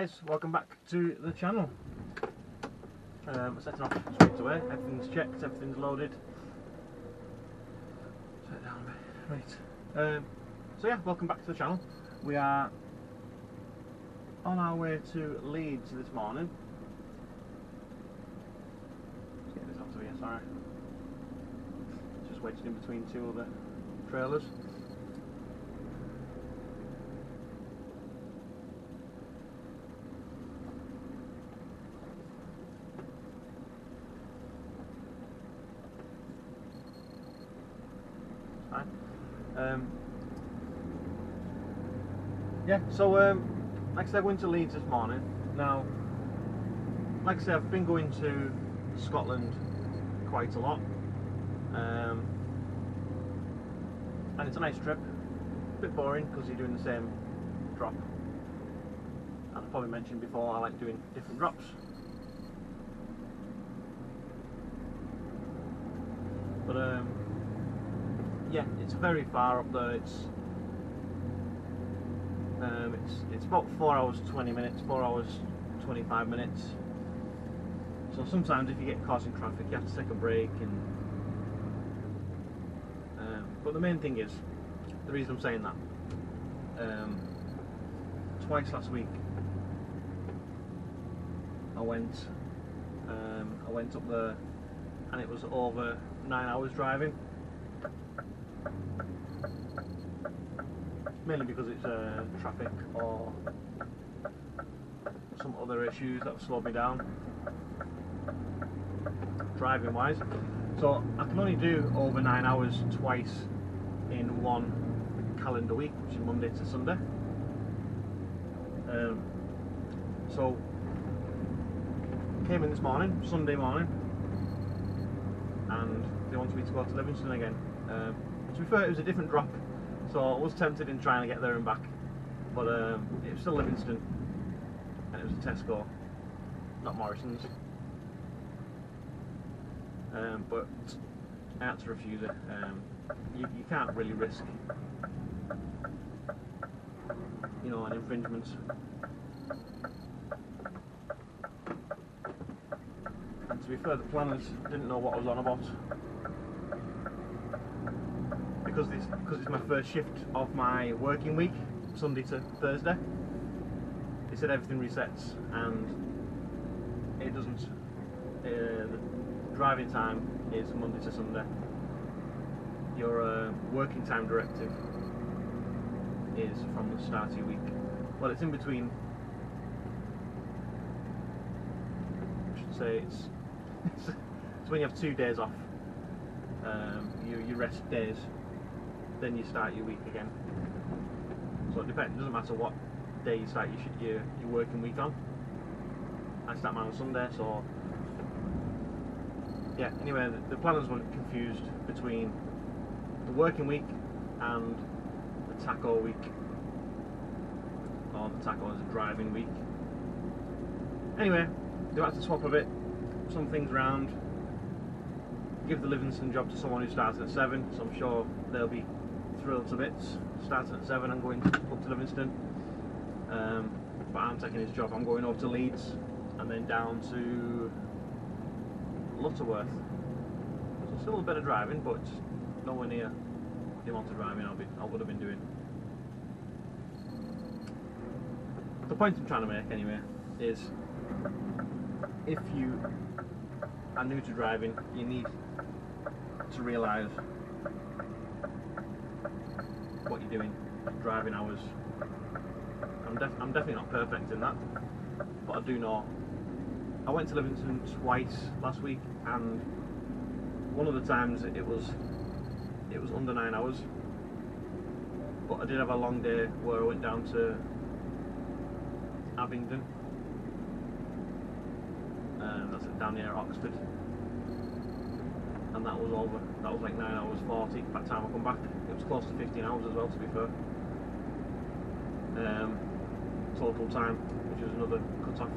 guys, welcome back to the channel. We're setting off straight away, everything's checked, everything's loaded. Set it down a bit. Right. So yeah, welcome back to the channel. We are on our way to Leeds this morning. Let's get this out of here, sorry. Just wedged in between two other trailers. Yeah, so like I said, I went to Leeds this morning. Now, like I said, I've been going to Scotland quite a lot, and it's a nice trip. A bit boring because you're doing the same drop, and I've probably mentioned before I like doing different drops. But yeah, it's very far up there. It's about 4 hours 20 minutes, 4 hours 25 minutes. So sometimes if you get caught in traffic, you have to take a break. And but the main thing is, the reason I'm saying that, twice last week I went up there, and it was over 9 hours driving. Mainly because it's traffic or some other issues that have slowed me down driving wise. So I can only do over 9 hours twice in one calendar week, which is Monday to Sunday. So came in this morning, Sunday morning, and they wanted me to go to Livingston again. To be fair, it was a different drop. So I was tempted in trying to get there and back, but it was still Livingston, and it was a Tesco, not Morrison's. But I had to refuse it. You can't really risk, you know, an infringement. And to be fair, the planners didn't know what I was on about. Because it's my first shift of my working week, Sunday to Thursday. They said everything resets, and it doesn't. The driving time is Monday to Sunday. Your working time directive is from the start of your week. Well, it's in between. I should say it's when you have 2 days off. You rest days. Then you start your week again. So it depends. It doesn't matter what day you start your working week on. I start mine on Sunday, so yeah. Anyway, the planners were confused between the working week and the taco week, or the taco as a driving week. Anyway, they had to swap a bit, some things around, give the Livingston job to someone who starts at 7. So I'm sure they'll be thrilled to bits, starting at 7 and going up to Livingston. But I'm taking his job. I'm going over to Leeds and then down to Lutterworth. So still a bit of driving, but nowhere near the amount of driving I would have been doing. The point I'm trying to make anyway is, if you are new to driving, you need to realise what you're doing, driving hours. I'm definitely not perfect in that, but I do know. I went to Livingston twice last week, and one of the times it was under 9 hours, but I did have a long day where I went down to Abingdon, that's down near Oxford, and that was like 9 hours 40 by the time I come back. It was close to 15 hours as well, to be fair. Total time, which was another cut off.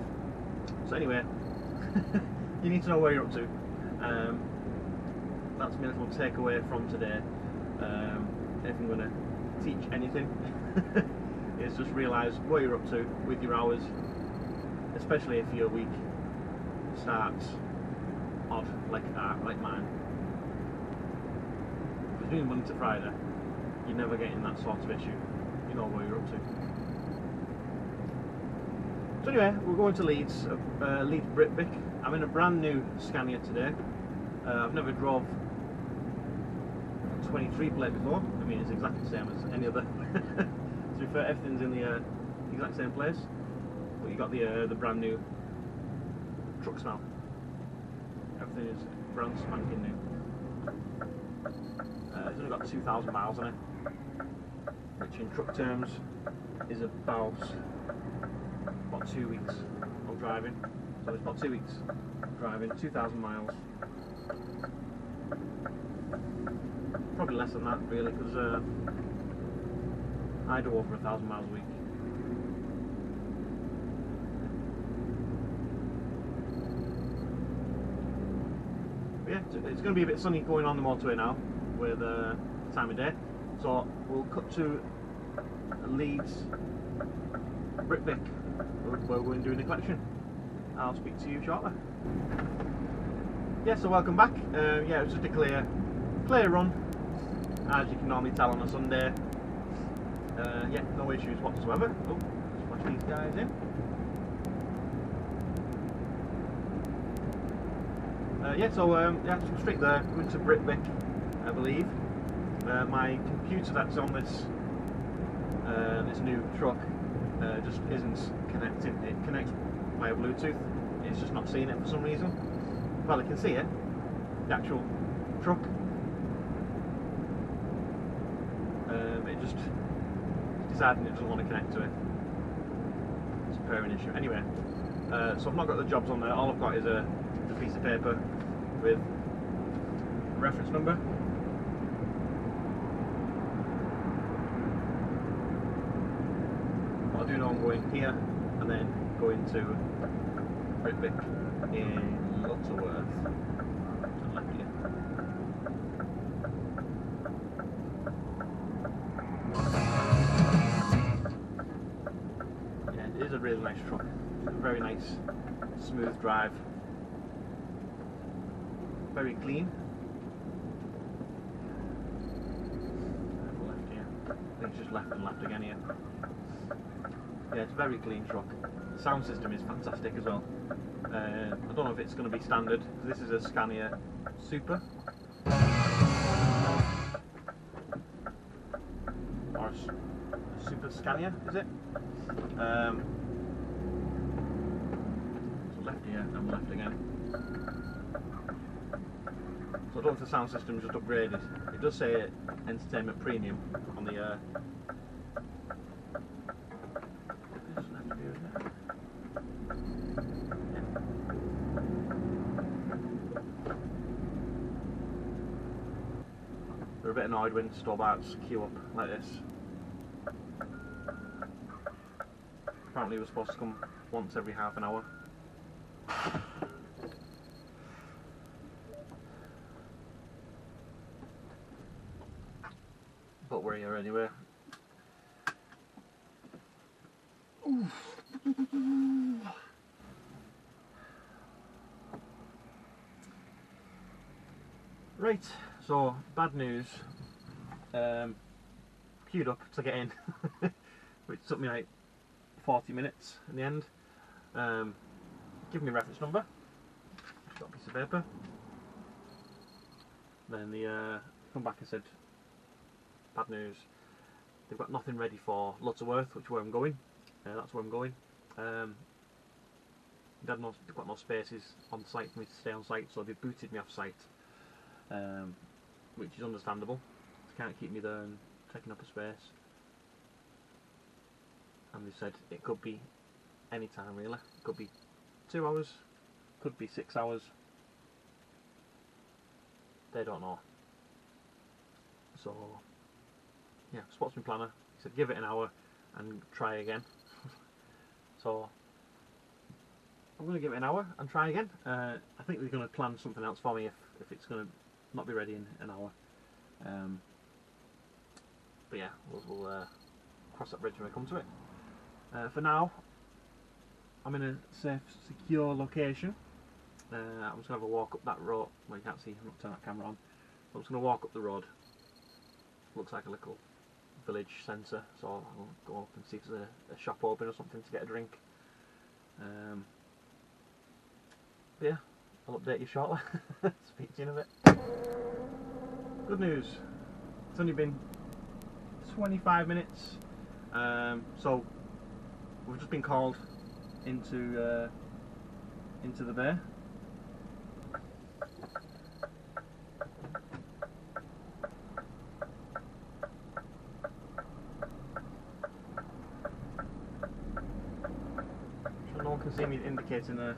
So anyway, you need to know where you're up to. That's my little takeaway from today. If I'm going to teach anything, is just realise what you're up to with your hours, especially if your week starts odd like mine. If it's doing Monday to Friday, you're never getting that sort of issue. You know where you're up to. So anyway, we're going to Leeds, Leeds Britvic. I'm in a brand new Scania today. I've never drove a 23 plate before. I mean, it's exactly the same as any other. To be fair, everything's in the exact same place, but you got the brand new truck smell. Everything is brand spanking new. It's only got 2,000 miles on it, which in truck terms is about 2 weeks of driving. So it's about 2 weeks driving, 2,000 miles. Probably less than that really, because I do over 1,000 miles a week. But yeah, it's going to be a bit sunny going on the motorway now with the time of day. So we'll cut to Leeds Britvic, where we're going to do the collection. I'll speak to you shortly. Yeah, so welcome back. Yeah, it was just a clear run, as you can normally tell on a Sunday. Yeah, no issues whatsoever. Oh, let's flash these guys in. Yeah, so yeah, straight there, going to Britvic, I believe. My computer that's on this this new truck just isn't connecting. It connects via Bluetooth. It's just not seeing it for some reason. Well, I can see it, the actual truck. It just decided it doesn't want to connect to it. It's a pairing issue. Anyway, so I've not got the jobs on there. All I've got is a piece of paper with a reference number. What I do know, I'm going here and then going to Britvic in Lutterworth. Left here. Yeah, it is a really nice truck. It's a very nice, smooth drive. Very clean. Left here. I think it's just left and left again here. Yeah, it's a very clean truck. The sound system is fantastic as well. I don't know if it's going to be standard. This is a Scania Super. Or a Super Scania, is it? So left here and left again. So I don't know if the sound system is just upgraded. It does say Entertainment Premium on the We're a bit annoyed when stallbacks queue up like this. Apparently we're supposed to come once every half an hour. But we're here anyway. Right, so bad news. Queued up to get in, which took me like 40 minutes in the end. Give me a reference number. Got a piece of paper. Then the come back and said, bad news. They've got nothing ready for Lutterworth, which is where I'm going. That's where I'm going. They've got no spaces on site for me to stay on site, so they've booted me off site, which is understandable. They can't keep me there and taking up a space. And they said it could be any time really. It could be 2 hours, could be 6 hours. They don't know. So yeah, sportsman planner, he said give it an hour and try again. So I'm going to give it an hour and try again. I think they're going to plan something else for me if it's going to not be ready in an hour. But yeah, we'll cross that bridge when we come to it. For now, I'm in a safe, secure location. I'm just going to have a walk up that road. Well, you can't see, I'm not turning that camera on. I'm just going to walk up the road. Looks like a little village centre, so I'll go up and see if there's a shop open or something to get a drink. But yeah, I'll update you shortly. Speak to you in a bit. Good news. It's only been 25 minutes. So we've just been called into the bay. So no one can see me indicating there.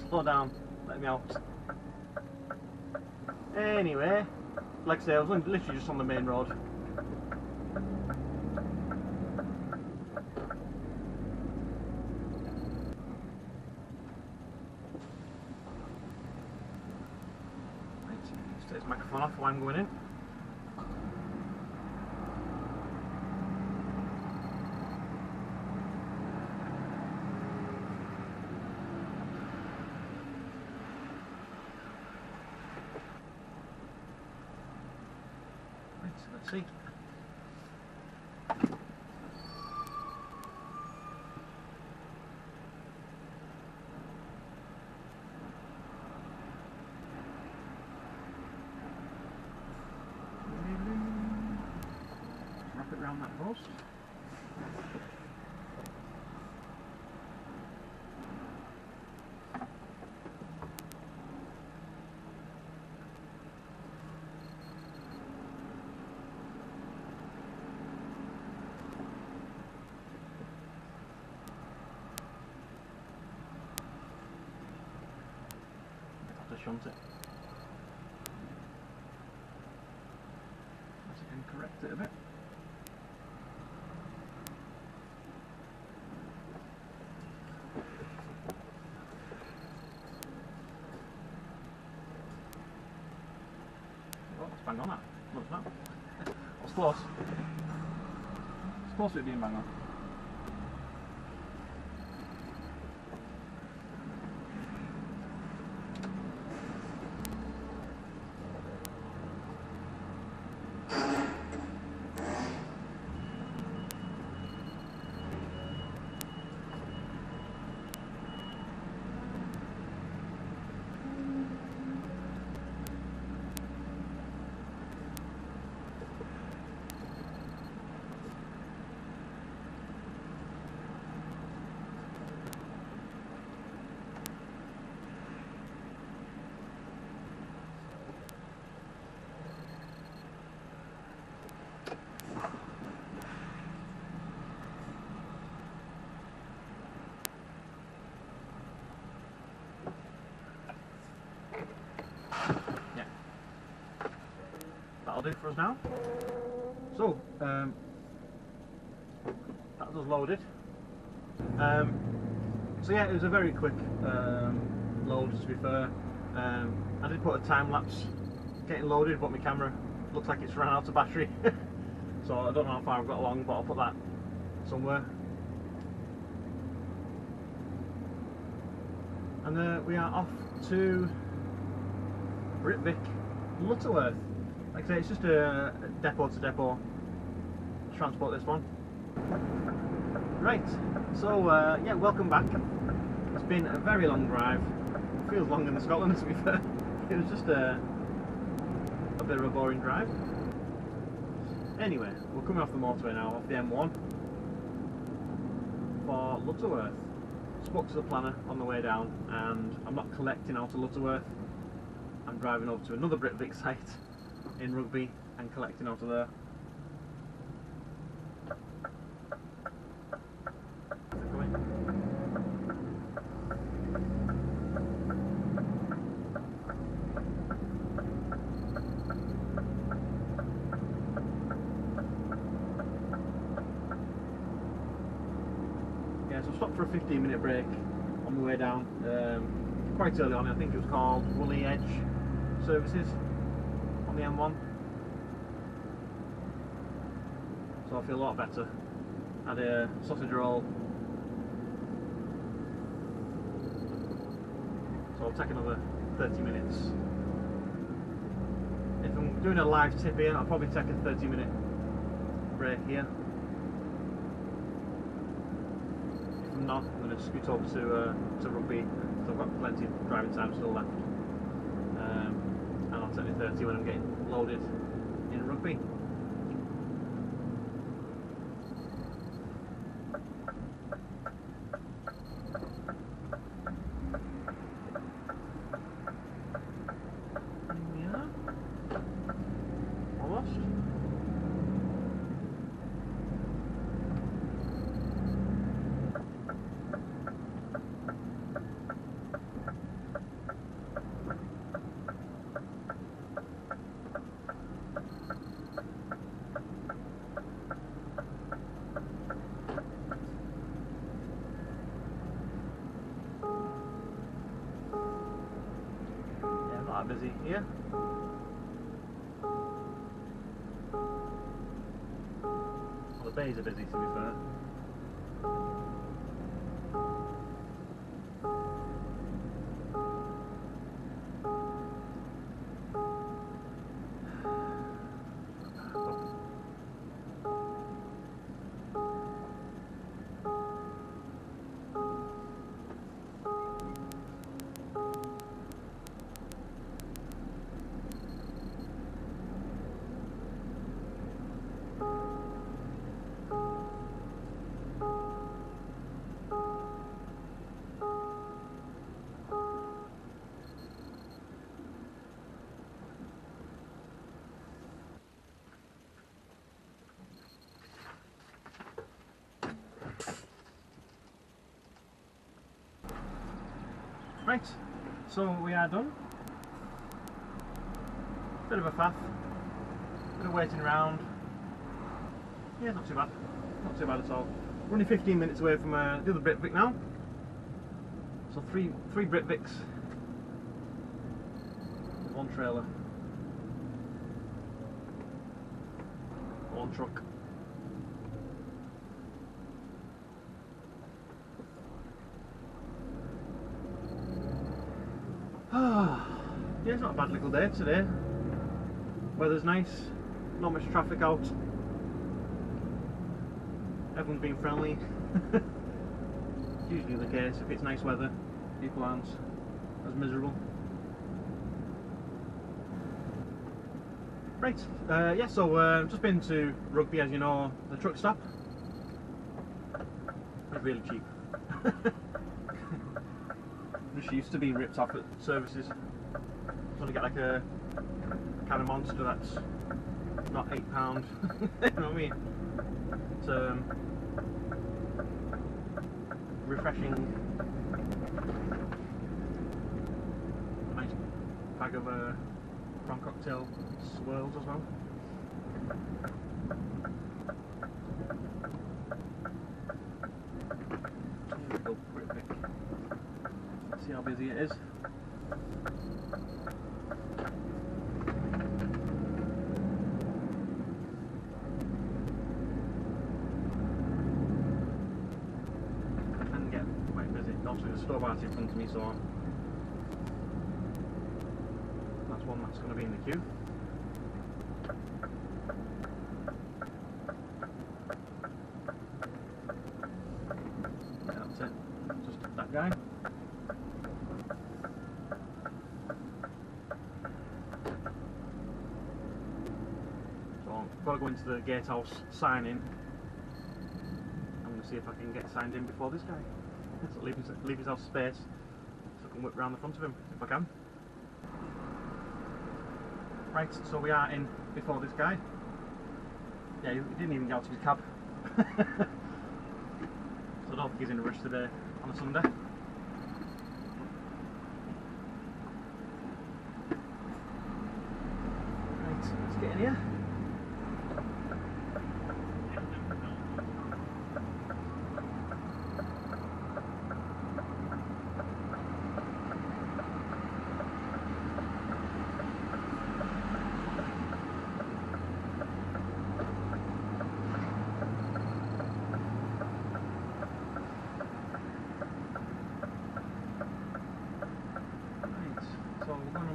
Slow down, let me out. Anyway, like I say, I was literally just on the main road. Take this microphone off while I'm going in. Right, let's see. Wrap it around that post. I'll have to shunt it. Let's see if I can correct it a bit. Oh, it's bang on that. Look at that. It's close. It's close to it being bang on. That'll do for us now. So, that was loaded. So yeah, it was a very quick load, to be fair. I did put a time lapse getting loaded, but my camera looks like it's run out of battery. So I don't know how far I've got along, but I'll put that somewhere. And we are off to Britvics, Lutterworth. Like I say, it's just a depot to depot transport, this one. Right, so yeah, welcome back. It's been a very long drive. It feels longer than Scotland, to be fair. It was just a bit of a boring drive. Anyway, we're coming off the motorway now, off the M1 for Lutterworth. Spoke to the planner on the way down, and I'm not collecting out of Lutterworth. I'm driving over to another Britvics site in Rugby and collecting out of there. Yeah, so I stopped for a 15-minute break on the way down, quite early on. I think it was called Woolly Edge Services on the M1. So I feel a lot better. Had a sausage roll, So I'll take another 30 minutes. If I'm doing a live tip here, I'll probably take a 30-minute break here. If I'm not, I'm going to scoot over to rugby, so I've got plenty of driving time still left. And I'll take the 30 when I'm getting loaded in rugby. Busy here. Well, the bays are busy, to be fair. Right, so we are done. Bit of a faff, bit of waiting around. Yeah, not too bad, not too bad at all. We're only 15 minutes away from the other Britvic now. So three Britvics, one trailer, one truck. Yeah, it's not a bad little day today. Weather's nice, not much traffic out. Everyone's being friendly. It's usually the case. If it's nice weather, people aren't as miserable. Right, yeah, so just been to rugby, as you know, the truck stop. It's really cheap. Just used to being ripped off at services. Want to get like a can of Monster that's not £8. You know what I mean? It's refreshing. A nice bag of prawn cocktail swirls as well. See how busy it is. Can get quite busy. Obviously the store bar in front of me, so that's one that's going to be in the queue. Yeah, that's it. Just that guy. I've got to go into the gatehouse, sign in. I'm going to see if I can get signed in before this guy. So leave himself space so I can whip round the front of him if I can. Right, so we are in before this guy. Yeah, he didn't even get out of his cab. So I don't think he's in a rush today on a Sunday. Right, let's get in here.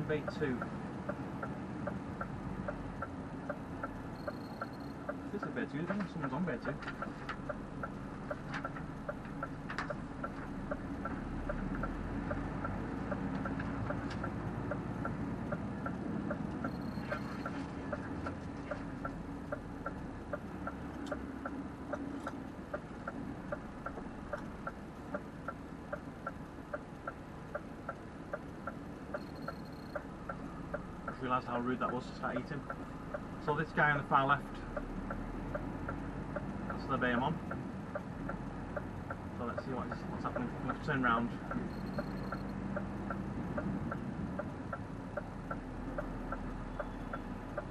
bay 2. This is bay 2, isn't it? Someone's on bay 2. Realised how rude that was to start eating. So this guy on the far left, that's the bay I'm on. So let's see what's happening. I'm going to turn round.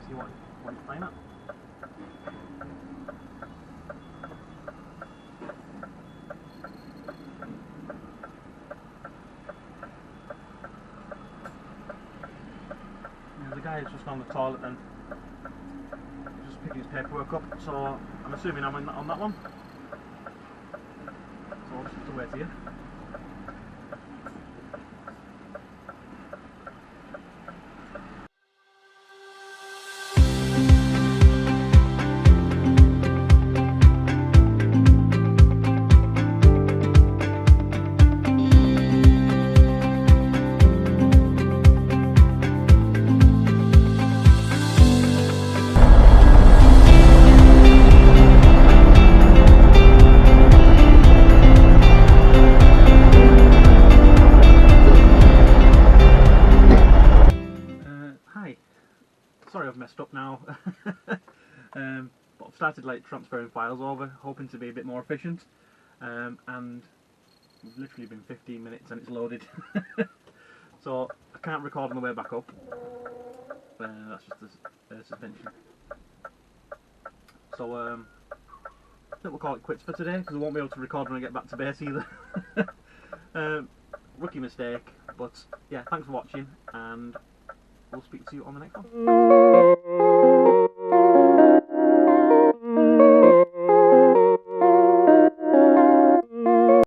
See what he's playing at. The guy is just on the toilet then, just picking his paperwork up, so I'm assuming I'm on that one, so I'll just have to wait here. Sorry I've messed up now, but I've started like transferring files over, hoping to be a bit more efficient, and we've literally been 15 minutes and it's loaded. So I can't record on the way back up, that's just the suspension. So I think we'll call it quits for today, because I won't be able to record when I get back to base either. Rookie mistake, but yeah, thanks for watching, and we'll speak to you on the next one.